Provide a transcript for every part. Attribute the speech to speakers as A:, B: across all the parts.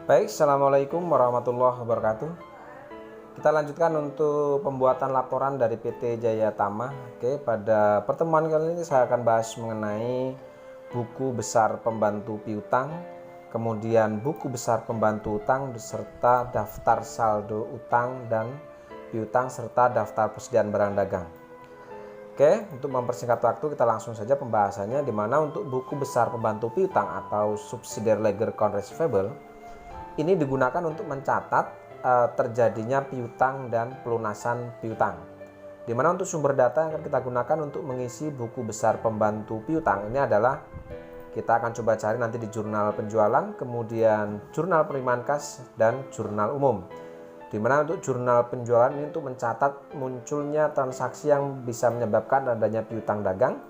A: Baik, Assalamualaikum warahmatullahi wabarakatuh. Kita lanjutkan untuk pembuatan laporan dari PT Jaya Tama. Oke, pada pertemuan kali ini saya akan bahas mengenai buku besar pembantu piutang, kemudian buku besar pembantu utang beserta daftar saldo utang dan piutang serta daftar persediaan barang dagang. Oke, untuk mempersingkat waktu kita langsung saja pembahasannya, di mana untuk buku besar pembantu piutang atau subsidiary ledger account receivable ini digunakan untuk mencatat terjadinya piutang dan pelunasan piutang. Di mana untuk sumber data yang akan kita gunakan untuk mengisi buku besar pembantu piutang ini adalah kita akan coba cari nanti di jurnal penjualan, kemudian jurnal penerimaan kas dan jurnal umum. Di mana untuk jurnal penjualan ini untuk mencatat munculnya transaksi yang bisa menyebabkan adanya piutang dagang.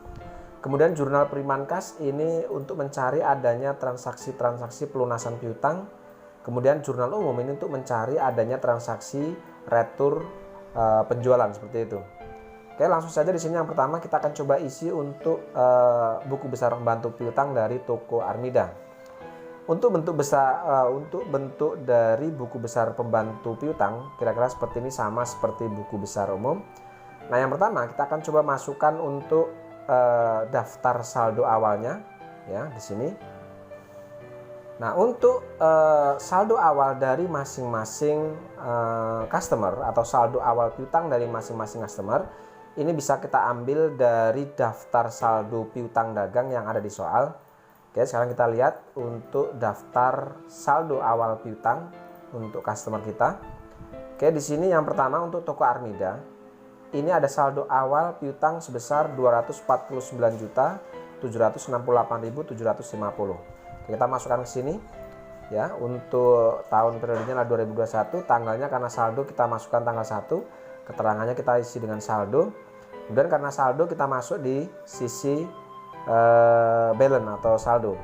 A: Kemudian jurnal penerimaan kas ini untuk mencari adanya transaksi-transaksi pelunasan piutang. Kemudian jurnal umum ini untuk mencari adanya transaksi retur penjualan seperti itu. Oke, langsung saja di sini yang pertama kita akan coba isi untuk buku besar pembantu piutang dari toko Armida. Untuk bentuk dari buku besar pembantu piutang kira-kira seperti ini, sama seperti buku besar umum. Nah, yang pertama kita akan coba masukkan untuk daftar saldo awalnya ya di sini. Nah, untuk saldo awal dari masing-masing customer atau saldo awal piutang dari masing-masing customer ini bisa kita ambil dari daftar saldo piutang dagang yang ada di soal. Oke, sekarang kita lihat untuk daftar saldo awal piutang untuk customer kita. Oke, di sini yang pertama untuk toko Armida ini ada saldo awal piutang sebesar 249.768.750. Kita masukkan ke sini ya. Untuk tahun periodenya adalah 2021, tanggalnya karena saldo kita masukkan tanggal 1, keterangannya kita isi dengan saldo. Kemudian karena saldo kita masuk di sisi balance atau saldo.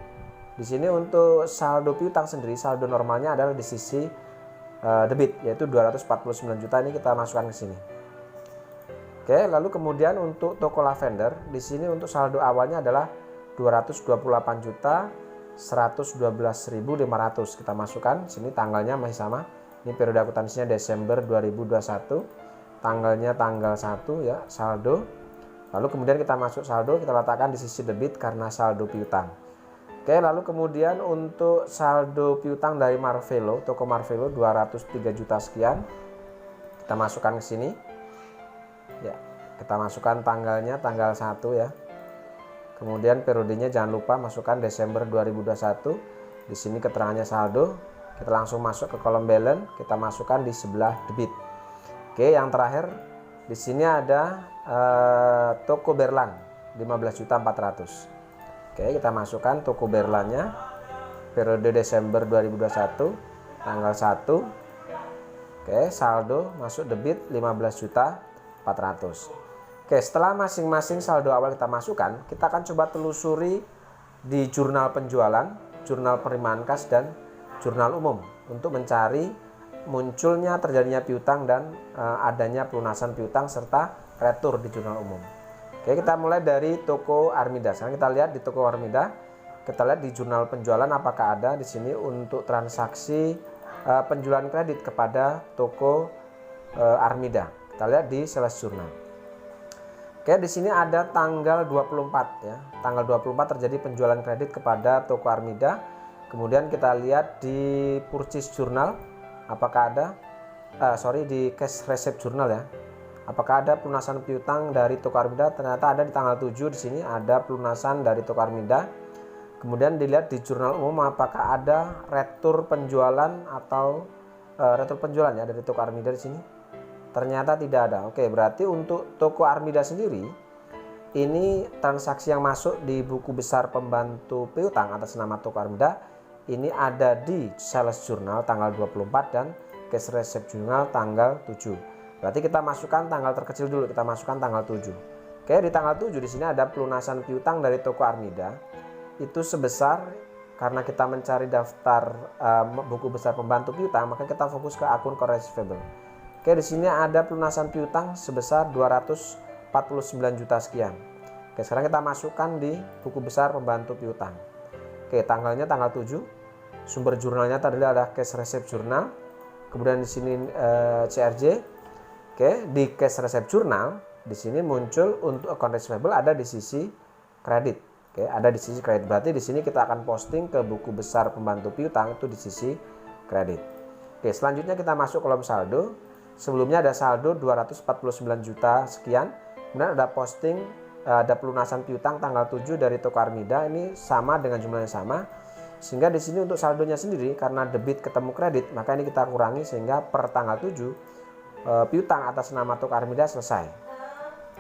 A: Di sini untuk saldo piutang sendiri, saldo normalnya adalah di sisi debit, yaitu 249 juta ini kita masukkan ke sini. Oke, lalu kemudian untuk toko lavender di sini untuk saldo awalnya adalah 228.112.500 kita masukkan sini, tanggalnya masih sama. Ini periode akuntansinya Desember 2021, tanggalnya tanggal 1 ya, saldo. Lalu kemudian kita masuk saldo, kita letakkan di sisi debit karena saldo piutang. Oke, lalu kemudian untuk saldo piutang dari Marvelo, toko Marvelo 203 juta sekian. Kita masukkan ke sini. Ya, kita masukkan tanggalnya tanggal 1 ya. Kemudian periodenya jangan lupa masukkan Desember 2021. Di sini keterangannya saldo. Kita langsung masuk ke kolom balance, kita masukkan di sebelah debit. Oke, yang terakhir di sini ada toko Berlan 15.400.000. Oke, kita masukkan toko Berlannya periode Desember 2021 tanggal 1. Oke, saldo masuk debit 15.400.000. Oke, setelah masing-masing saldo awal kita masukkan, kita akan coba telusuri di jurnal penjualan, jurnal penerimaan kas dan jurnal umum untuk mencari munculnya terjadinya piutang dan adanya pelunasan piutang serta retur di jurnal umum. Oke, kita mulai dari toko Armida. Sekarang kita lihat di toko Armida, kita lihat di jurnal penjualan apakah ada di sini untuk transaksi penjualan kredit kepada toko Armida. Kita lihat di sales jurnal. Oke, di sini ada tanggal 24 ya. Tanggal 24 terjadi penjualan kredit kepada toko Armida. Kemudian kita lihat di purchase journal apakah ada di cash receipt journal ya. Apakah ada pelunasan piutang dari toko Armida? Ternyata ada di tanggal 7 di sini ada pelunasan dari toko Armida. Kemudian dilihat di jurnal umum apakah ada retur penjualan atau retur penjualan ya dari toko Armida di sini. Ternyata tidak ada. Oke, berarti untuk toko Armida sendiri ini transaksi yang masuk di buku besar pembantu piutang atas nama toko Armida ini ada di sales journal tanggal 24 dan cash receipt journal tanggal 7. Berarti kita masukkan tanggal terkecil dulu, kita masukkan tanggal 7. Oke, di tanggal 7 di sini ada pelunasan piutang dari toko Armida. Itu sebesar, karena kita mencari daftar buku besar pembantu piutang, maka kita fokus ke akun core receivable. Oke, di sini ada pelunasan piutang sebesar 249 juta sekian. Oke, sekarang kita masukkan di buku besar pembantu piutang. Oke, tanggalnya tanggal 7. Sumber jurnalnya tadi ada cash receipt journal, kemudian di sini CRJ. Oke, di cash receipt journal di sini muncul untuk account receivable ada di sisi kredit. Oke, ada di sisi kredit. Berarti di sini kita akan posting ke buku besar pembantu piutang itu di sisi kredit. Oke, selanjutnya kita masuk kolom saldo. Sebelumnya ada saldo 249 juta sekian. Kemudian ada posting, ada pelunasan piutang tanggal 7 dari toko Armida. Ini sama dengan jumlahnya sama. Sehingga di sini untuk saldonya sendiri karena debit ketemu kredit, maka ini kita kurangi sehingga per tanggal 7 piutang atas nama toko Armida selesai.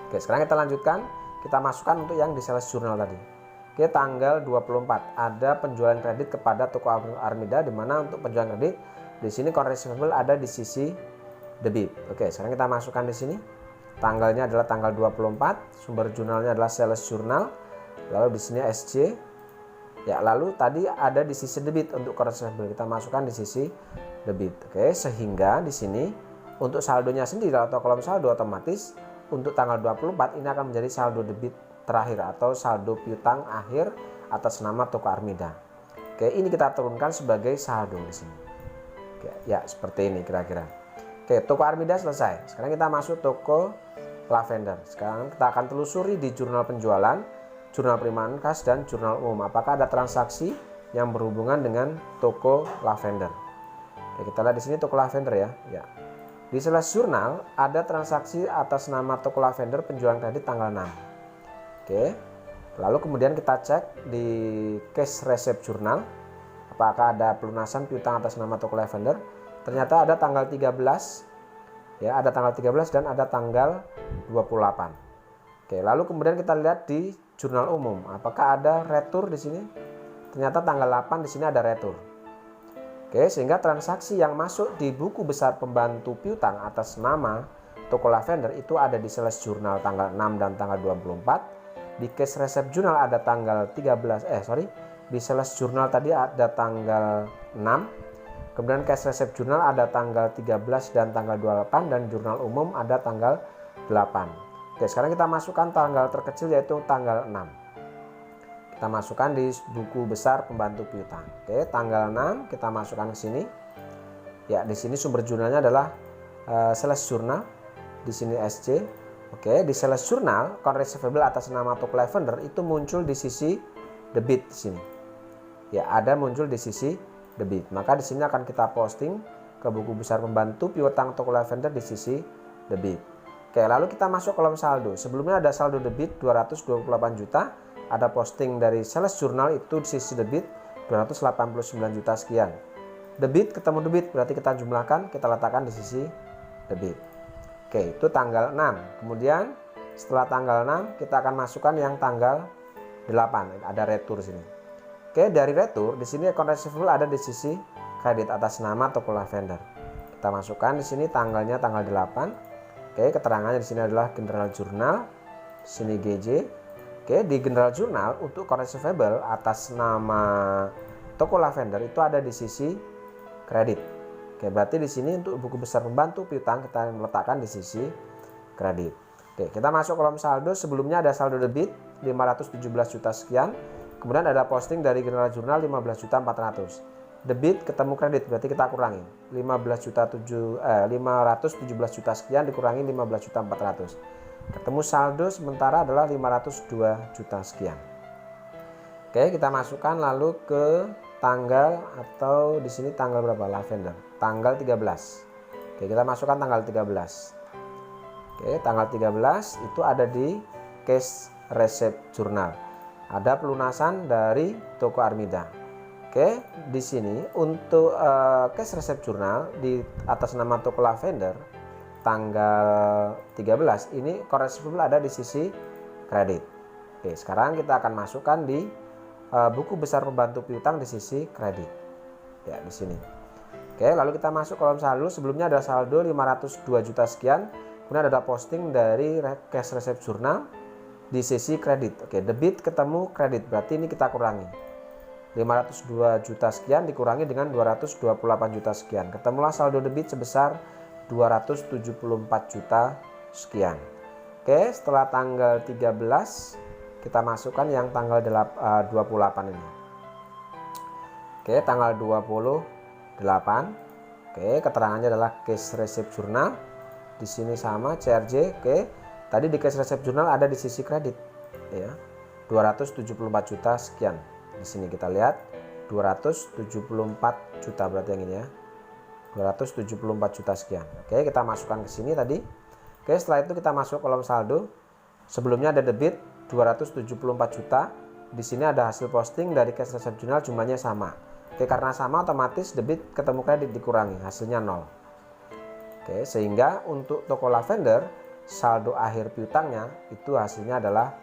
A: Oke, sekarang kita lanjutkan, kita masukkan untuk yang di sales journal tadi. Oke, tanggal 24 ada penjualan kredit kepada toko Armida, di mana untuk penjualan kredit di sini account receivable ada di sisi debit. Oke, sekarang kita masukkan di sini. Tanggalnya adalah tanggal 24, sumber jurnalnya adalah sales journal. Lalu di sini SC. Ya, lalu tadi ada di sisi debit untuk account receivable, kita masukkan di sisi debit. Oke, sehingga di sini untuk saldonya sendiri atau kolom saldo otomatis untuk tanggal 24 ini akan menjadi saldo debit terakhir atau saldo piutang akhir atas nama toko Armida. Oke, ini kita turunkan sebagai saldo di sini. Oke, ya seperti ini kira-kira. Oke, toko Armida selesai. Sekarang kita masuk toko Lavender. Sekarang kita akan telusuri di jurnal penjualan, jurnal penerimaan kas dan jurnal umum. Apakah ada transaksi yang berhubungan dengan toko Lavender? Oke, kita lihat di sini toko Lavender ya. Ya. Di sales jurnal ada transaksi atas nama toko Lavender penjualan kredit tanggal 6. Oke. Lalu kemudian kita cek di cash receipt journal apakah ada pelunasan piutang atas nama toko Lavender. Ternyata ada tanggal 13. Ya, ada tanggal 13 dan ada tanggal 28. Oke, lalu kemudian kita lihat di jurnal umum apakah ada retur di sini. Ternyata tanggal 8 di sini ada retur. Oke, sehingga transaksi yang masuk di buku besar pembantu piutang atas nama toko Lavender itu ada di sales journal tanggal 6 dan tanggal 24. Di cash receipt journal ada tanggal 13, di sales journal tadi ada tanggal 6. Kemudian cash receipt journal ada tanggal 13 dan tanggal 28 dan jurnal umum ada tanggal 8. Oke, sekarang kita masukkan tanggal terkecil yaitu tanggal 6. Kita masukkan di buku besar pembantu piutang. Oke, tanggal 6 kita masukkan ke sini. Ya, di sini sumber jurnalnya adalah sales journal. Di sini SC. Oke, di sales journal account receivable atas nama toko Lavender itu muncul di sisi debit di sini. Ya, ada muncul di sisi debit. Maka di sini akan kita posting ke buku besar pembantu piutang toko Lavender di sisi debit. Oke, lalu kita masuk kolom saldo. Sebelumnya ada saldo debit 228 juta. Ada posting dari sales journal itu di sisi debit 289 juta sekian. Debit ketemu debit berarti kita jumlahkan, kita letakkan di sisi debit. Oke, itu tanggal 6. Kemudian setelah tanggal 6 kita akan masukkan yang tanggal 8. Ada retur sini. Oke, dari retur di sini account receivable ada di sisi kredit atas nama toko Lavender. Kita masukkan di sini tanggalnya tanggal 8. Oke, keterangannya di sini adalah general journal. Di sini GJ. Oke, di general journal untuk account receivable atas nama toko Lavender itu ada di sisi kredit. Oke, berarti di sini untuk buku besar pembantu piutang kita meletakkan di sisi kredit. Oke, kita masuk kolom saldo. Sebelumnya ada saldo debit 517 juta sekian. Kemudian ada posting dari general journal 15 juta 400. Debit ketemu kredit berarti kita kurangi 517 juta sekian dikurangi 15 juta 400. Ketemu saldo sementara adalah 502 juta sekian. Oke, kita masukkan lalu ke tanggal atau di sini tanggal berapa Lavender? Tanggal 13. Oke, kita masukkan tanggal 13. Oke, tanggal 13 itu ada di cash receipt journal. Ada pelunasan dari toko Armida. Oke, di sini untuk cash receipt journal di atas nama toko Lavender tanggal 13 ini account receivable ada di sisi kredit. Oke, sekarang kita akan masukkan di buku besar pembantu piutang di sisi kredit. Ya, di sini. Oke, lalu kita masuk kolom saldo. Sebelumnya ada saldo 502 juta sekian. Kemudian ada posting dari cash receipt journal di sisi kredit. Oke, debit ketemu kredit. Berarti ini kita kurangi. 502 juta sekian dikurangi dengan 228 juta sekian. Ketemulah saldo debit sebesar 274 juta sekian. Oke, setelah tanggal 13 kita masukkan yang tanggal 28 ini. Oke, tanggal 28. Oke, keterangannya adalah cash receipt journal. Di sini sama CRJ. Oke, tadi di cash receipt journal ada di sisi kredit ya. 274 juta sekian. Di sini kita lihat 274 juta berarti yang ini ya. 274 juta sekian. Oke, kita masukkan ke sini tadi. Oke, setelah itu kita masuk kolom saldo. Sebelumnya ada debit 274 juta. Di sini ada hasil posting dari cash receipt journal, jumlahnya sama. Oke, karena sama otomatis debit ketemu kredit dikurangi, hasilnya 0. Oke, sehingga untuk toko lavender saldo akhir piutangnya itu hasilnya adalah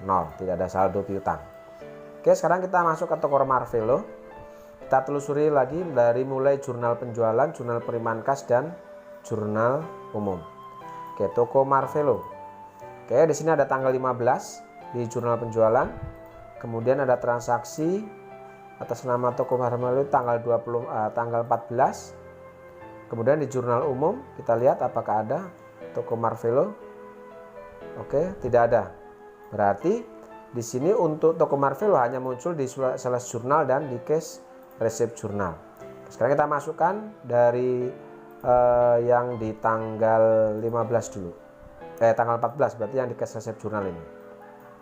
A: 0, tidak ada saldo piutang. Oke, sekarang kita masuk ke toko Marvelo. Kita telusuri lagi dari mulai jurnal penjualan, jurnal penerimaan kas, dan jurnal umum. Oke, toko Marvelo. Oke, di sini ada tanggal 15 di jurnal penjualan. Kemudian ada transaksi atas nama toko Marvelo tanggal 14. Kemudian di jurnal umum kita lihat apakah ada toko Marvelo. Oke, tidak ada. Berarti di sini untuk toko Marvelo hanya muncul di sales jurnal dan di cash receipt journal. Sekarang kita masukkan dari yang di tanggal 15 dulu. Tanggal 14 berarti yang di cash receipt journal ini.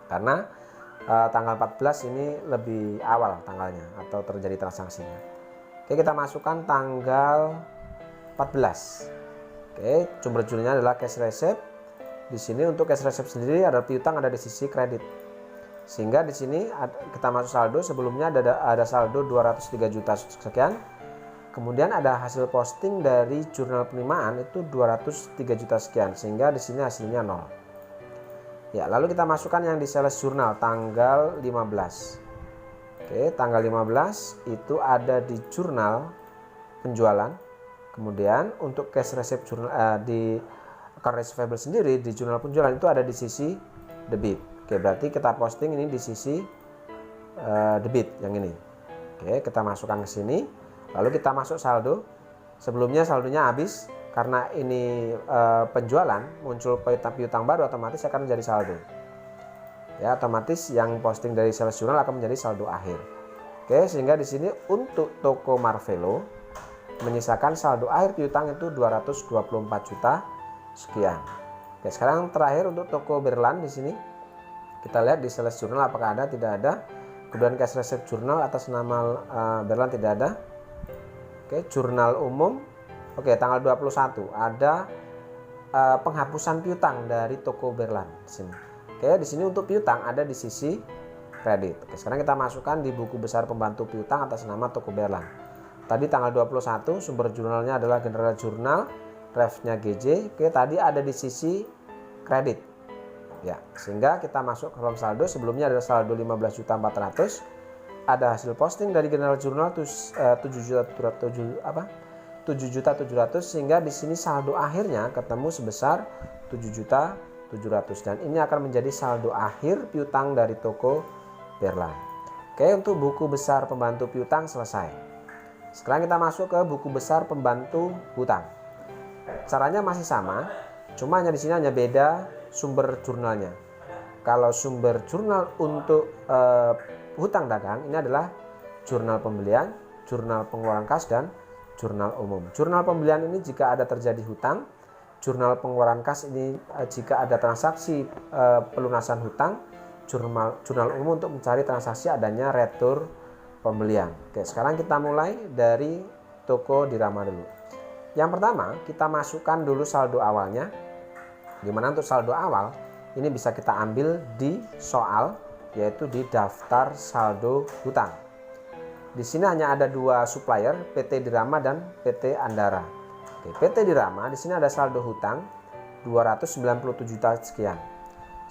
A: Karena tanggal 14 ini lebih awal tanggalnya atau terjadi transaksinya. Oke, kita masukkan tanggal 14. Oke, sumber jurnalnya adalah cash receipt. Di sini untuk cash receipt sendiri ada piutang, ada di sisi kredit. Sehingga di sini kita masuk saldo, sebelumnya ada saldo 203 juta sekian. Kemudian ada hasil posting dari jurnal penerimaan itu 203 juta sekian, sehingga di sini hasilnya 0. Ya, lalu kita masukkan yang di sales jurnal tanggal 15. Oke, tanggal 15 itu ada di jurnal penjualan. Kemudian untuk cash receipt jurnal di account receivable sendiri di jurnal penjualan itu ada di sisi debit. Oke, berarti kita posting ini di sisi debit yang ini. Oke, kita masukkan ke sini. Lalu kita masuk saldo. Sebelumnya saldonya habis karena ini penjualan, muncul piutang baru, otomatis akan menjadi saldo. Ya, otomatis yang posting dari sales jurnal akan menjadi saldo akhir. Oke, sehingga di sini untuk toko Marvelo menyisakan saldo akhir piutang itu 224 juta sekian. Oke, sekarang terakhir untuk toko Berlan di sini. Kita lihat di sales jurnal apakah ada, tidak ada. Kemudian cash receipt jurnal atas nama Berlan tidak ada. Oke, jurnal umum. Oke, tanggal 21 ada penghapusan piutang dari toko Berlan di sini. Oke, di sini untuk piutang ada di sisi kredit. Oke, sekarang kita masukkan di buku besar pembantu piutang atas nama toko Berlan. Tadi tanggal 21 sumber jurnalnya adalah General Jurnal, refnya GJ. Oke, tadi ada di sisi kredit. Ya, sehingga kita masuk ke kolom saldo. Sebelumnya ada saldo 15.400.000. Ada hasil posting dari General Jurnal 7.700.000 sehingga di sini saldo akhirnya ketemu sebesar 7.700.000 dan ini akan menjadi saldo akhir piutang dari toko Berlan. Oke, untuk buku besar pembantu piutang selesai. Sekarang kita masuk ke buku besar pembantu hutang. Caranya masih sama, cuma hanya di sini hanya beda sumber jurnalnya. Kalau sumber jurnal untuk hutang dagang ini adalah jurnal pembelian, jurnal pengeluaran kas, dan jurnal umum. Jurnal pembelian ini jika ada terjadi hutang, jurnal pengeluaran kas ini jika ada transaksi pelunasan hutang, jurnal umum untuk mencari transaksi adanya retur pembelian. Oke, sekarang kita mulai dari toko Dirama dulu. Yang pertama kita masukkan dulu saldo awalnya. Dimana untuk saldo awal ini bisa kita ambil di soal, yaitu di daftar saldo hutang. Di sini hanya ada dua supplier, PT Dirama dan PT Andara. Oke, PT Dirama di sini ada saldo hutang 297 juta sekian.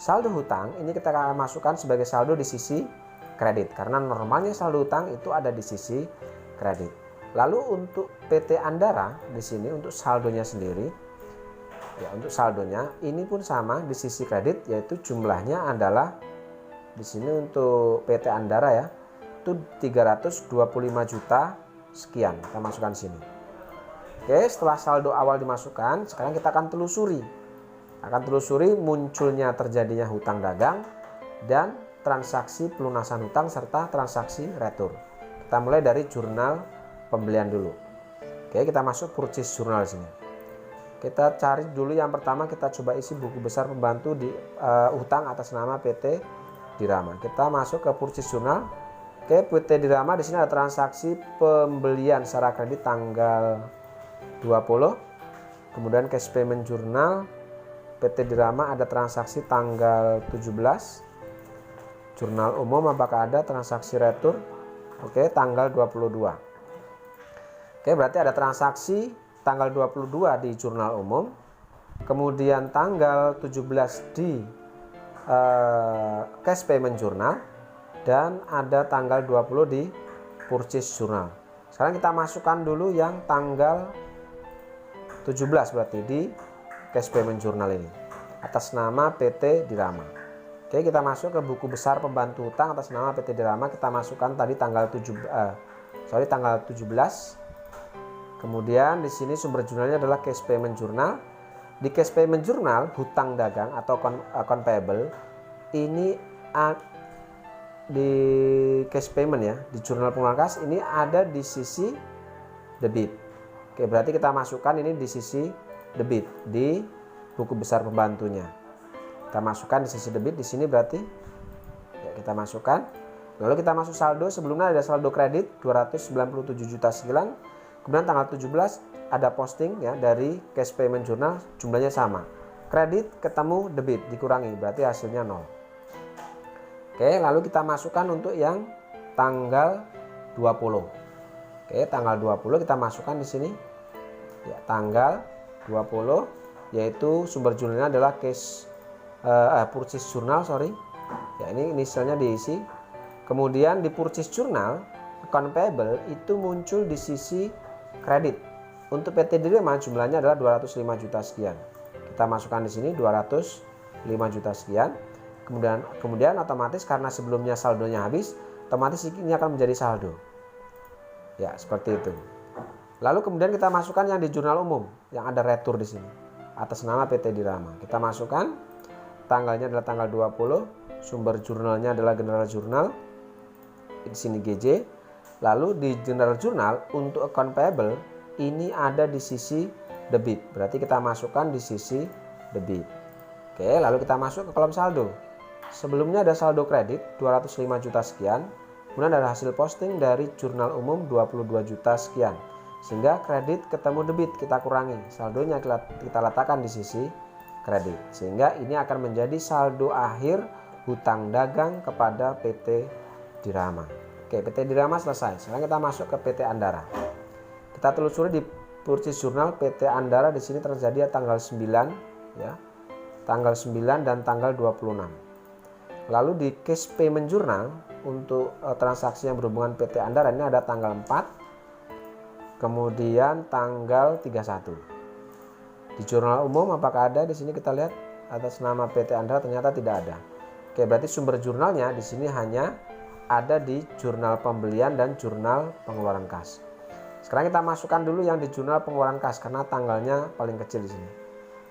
A: Saldo hutang ini kita akan masukkan sebagai saldo di sisi kredit karena normalnya saldo hutang itu ada di sisi kredit. Lalu untuk PT Andara di sini untuk saldonya sendiri. Ya, untuk saldonya ini pun sama di sisi kredit, yaitu jumlahnya adalah di sini untuk PT Andara ya itu 325 juta sekian. Kita masukkan sini. Oke, setelah saldo awal dimasukkan, sekarang kita akan telusuri. Munculnya terjadinya hutang dagang dan transaksi pelunasan hutang serta transaksi retur. Kita mulai dari jurnal pembelian dulu. Oke, kita masuk purchase journal sini. Kita cari dulu yang pertama, kita coba isi buku besar pembantu di utang atas nama PT Dirama. Kita masuk ke purchase journal. Oke, PT Dirama di sini ada transaksi pembelian secara kredit tanggal 20. Kemudian cash payment journal PT Dirama ada transaksi tanggal 17. Jurnal umum apakah ada transaksi retur? Oke, tanggal 22. Oke, berarti ada transaksi tanggal 22 di jurnal umum. Kemudian tanggal 17 di cash payment journal. Dan ada tanggal 20 di purchase journal. Sekarang kita masukkan dulu yang tanggal 17 berarti di cash payment journal ini. Atas nama PT Dirama. Oke, kita masuk ke buku besar pembantu utang atas nama PT Dirama. Kita masukkan tadi tanggal 17. Kemudian di sini sumber jurnalnya adalah cash payment journal. Di cash payment journal hutang dagang atau account payable ini di cash payment ya, di jurnal pengeluaran kas ini ada di sisi debit. Oke, berarti kita masukkan ini di sisi debit di buku besar pembantunya. Kita masukkan di sisi debit di sini berarti ya, kita masukkan. Lalu kita masuk saldo. Sebelumnya ada saldo kredit 297 juta sekian. Kemudian tanggal 17 ada posting ya dari cash payment journal, jumlahnya sama. Kredit ketemu debit dikurangi berarti hasilnya 0. Oke, lalu kita masukkan untuk yang tanggal 20. Oke, tanggal 20 kita masukkan di sini. Ya, tanggal 20 yaitu sumber jurnalnya adalah purchase journal, Ya, ini inisialnya diisi. Kemudian di purchase journal account payable itu muncul di sisi kredit. Untuk PT Dirama jumlahnya adalah 205 juta sekian. Kita masukkan di sini 205 juta sekian. Kemudian otomatis karena sebelumnya saldonya habis, otomatis ini akan menjadi saldo. Ya, seperti itu. Lalu kemudian kita masukkan yang di jurnal umum yang ada retur di sini atas nama PT Dirama. Kita masukkan tanggalnya adalah tanggal 20, sumber jurnalnya adalah general journal. Di sini GJ. Lalu di general journal untuk account payable ini ada di sisi debit. Berarti kita masukkan di sisi debit. Oke, lalu kita masuk ke kolom saldo. Sebelumnya ada saldo kredit 205 juta sekian. Kemudian ada hasil posting dari jurnal umum 22 juta sekian. Sehingga kredit ketemu debit kita kurangi. Saldonya kita letakkan di sisi kredit. Sehingga ini akan menjadi saldo akhir hutang dagang kepada PT Dirama. Oke, PT Dirama selesai. Sekarang kita masuk ke PT Andara. Kita telusuri di purchase journal PT Andara di sini terjadi tanggal 9 ya. Tanggal 9 dan tanggal 26. Lalu di cash payment journal untuk transaksi yang berhubungan PT Andara ini ada tanggal 4. Kemudian tanggal 31. Di jurnal umum apakah ada? Di sini kita lihat atas nama PT Andara ternyata tidak ada. Oke, berarti sumber jurnalnya di sini hanya ada di jurnal pembelian dan jurnal pengeluaran kas. Sekarang kita masukkan dulu yang di jurnal pengeluaran kas karena tanggalnya paling kecil di sini.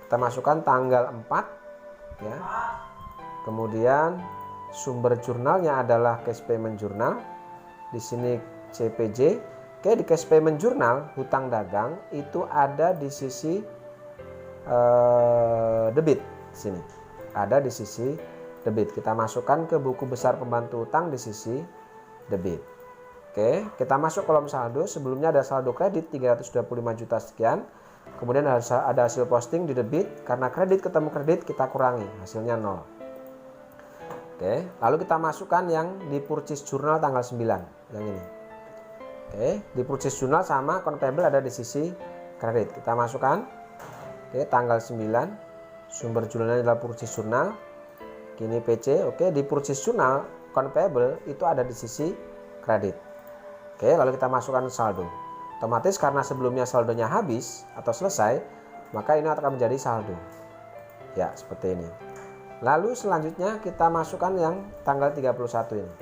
A: Kita masukkan tanggal 4 ya. Kemudian sumber jurnalnya adalah cash payment journal. Di sini CPJ. Oke, di cash payment journal hutang dagang itu ada di sisi debit di sini. Ada di sisi debit. Kita masukkan ke buku besar pembantu utang di sisi debit. Oke, kita masuk kolom saldo. Sebelumnya ada saldo kredit 325 juta sekian. Kemudian ada hasil posting di debit. Karena kredit ketemu kredit kita kurangi, hasilnya 0. Oke, lalu kita masukkan yang di purchase journal tanggal 9 yang ini. Oke, di purchase journal sama account payable ada di sisi kredit. Kita masukkan. Oke, tanggal 9. Sumber jurnalnya adalah purchase journal. Ini PC. Oke, di purchase journal account payable itu ada di sisi kredit. Oke, lalu kita masukkan saldo. Otomatis karena sebelumnya saldonya habis atau selesai, maka ini akan menjadi saldo. Ya, seperti ini. Lalu selanjutnya kita masukkan yang tanggal 31 ini.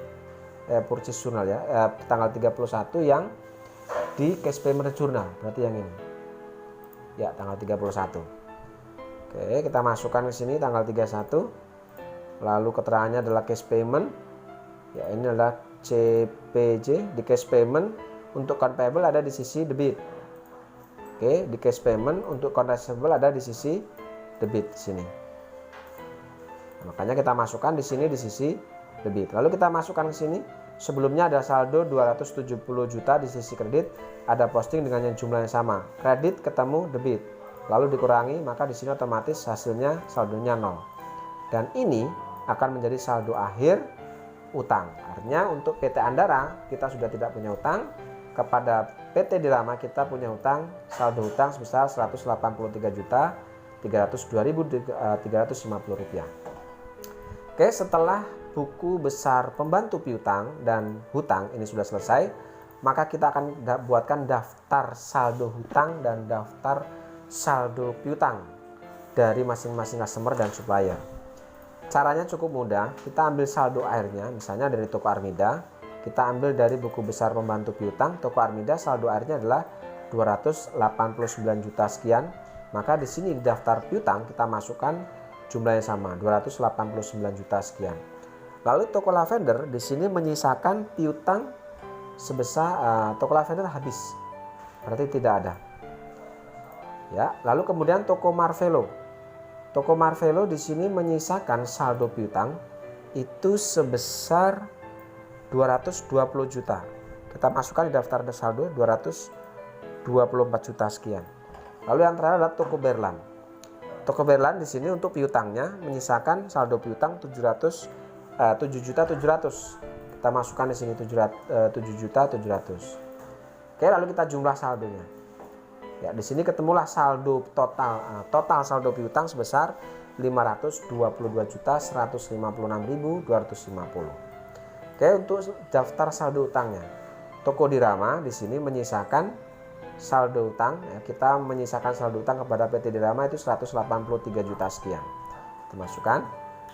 A: Purchase journal ya, tanggal 31 yang di cash payment journal, berarti yang ini. Ya, tanggal 31. Oke, kita masukkan ke sini tanggal 31. Lalu keterangannya adalah cash payment. Ya, ini adalah CPJ. Di cash payment untuk account payable ada di sisi debit. Oke, di cash payment untuk account receivable ada di sisi debit sini. Makanya kita masukkan di sini di sisi debit. Lalu kita masukkan ke sini. Sebelumnya ada saldo 270 juta di sisi kredit, ada posting dengan yang jumlah yang sama. Kredit ketemu debit. Lalu dikurangi, maka di sini otomatis hasilnya saldonya 0. Dan ini akan menjadi saldo akhir utang. Artinya untuk PT Andara kita sudah tidak punya utang, kepada PT Dirama kita punya utang, saldo utang sebesar 183.302.350 rupiah. Oke, setelah buku besar pembantu piutang dan hutang ini sudah selesai, maka kita akan buatkan daftar saldo hutang dan daftar saldo piutang dari masing-masing customer dan supplier. Caranya cukup mudah, kita ambil saldo akhirnya, misalnya dari toko Armida, kita ambil dari buku besar pembantu piutang, toko Armida saldo akhirnya adalah 289 juta sekian, maka di sini di daftar piutang kita masukkan jumlah yang sama, 289 juta sekian. Lalu toko Lavender di sini menyisakan piutang sebesar toko Lavender habis, berarti tidak ada. Ya, lalu kemudian toko Marvelo. Toko Marvelo di sini menyisakan saldo piutang itu sebesar 220 juta. Kita masukkan di daftar saldo 224 juta sekian. Lalu yang terakhir adalah toko Berlan. Toko Berlan di sini untuk piutangnya menyisakan saldo piutang 7.700.000. Kita masukkan di sini 7.700.000. Oke, lalu kita jumlah saldonya. Ya, di sini ketemulah saldo total saldo piutang sebesar 522.156.250. Oke, untuk daftar saldo utangnya, toko Dirama di sini menyisakan saldo utang. Ya, kita menyisakan saldo utang kepada PT Dirama itu 183 juta sekian. Kita masukkan.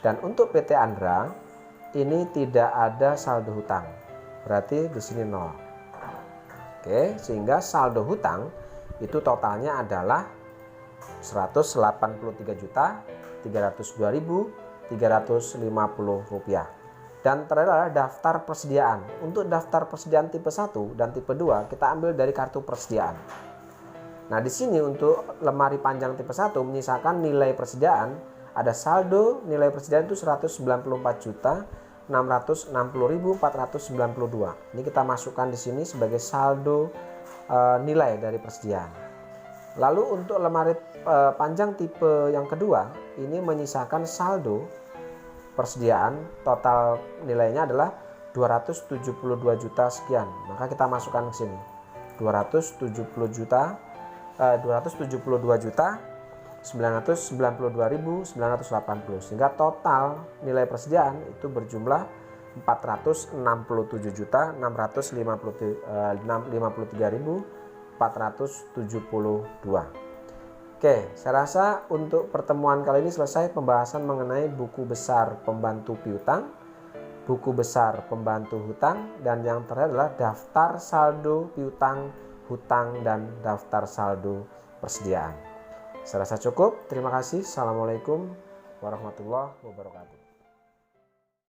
A: Dan untuk PT Andra ini tidak ada saldo hutang, berarti di sini 0. Oke, sehingga saldo hutang itu totalnya adalah 183.302.350 rupiah. Dan terakhir adalah daftar persediaan. Untuk daftar persediaan tipe 1 dan tipe 2 kita ambil dari kartu persediaan. Nah, di sini untuk lemari panjang tipe 1 menyisakan nilai persediaan, ada saldo nilai persediaan itu 194.660.492. Ini kita masukkan di sini sebagai saldo nilai dari persediaan. Lalu untuk lemari panjang tipe yang kedua ini menyisakan saldo persediaan, total nilainya adalah 272 juta sekian. Maka kita masukkan ke sini 272 juta 992.980, sehingga total nilai persediaan itu berjumlah 467.653.472. Oke, saya rasa untuk pertemuan kali ini selesai pembahasan mengenai buku besar pembantu piutang, buku besar pembantu hutang, dan yang terakhir adalah daftar saldo piutang, hutang, dan daftar saldo persediaan. Saya rasa cukup. Terima kasih. Assalamualaikum warahmatullahi wabarakatuh.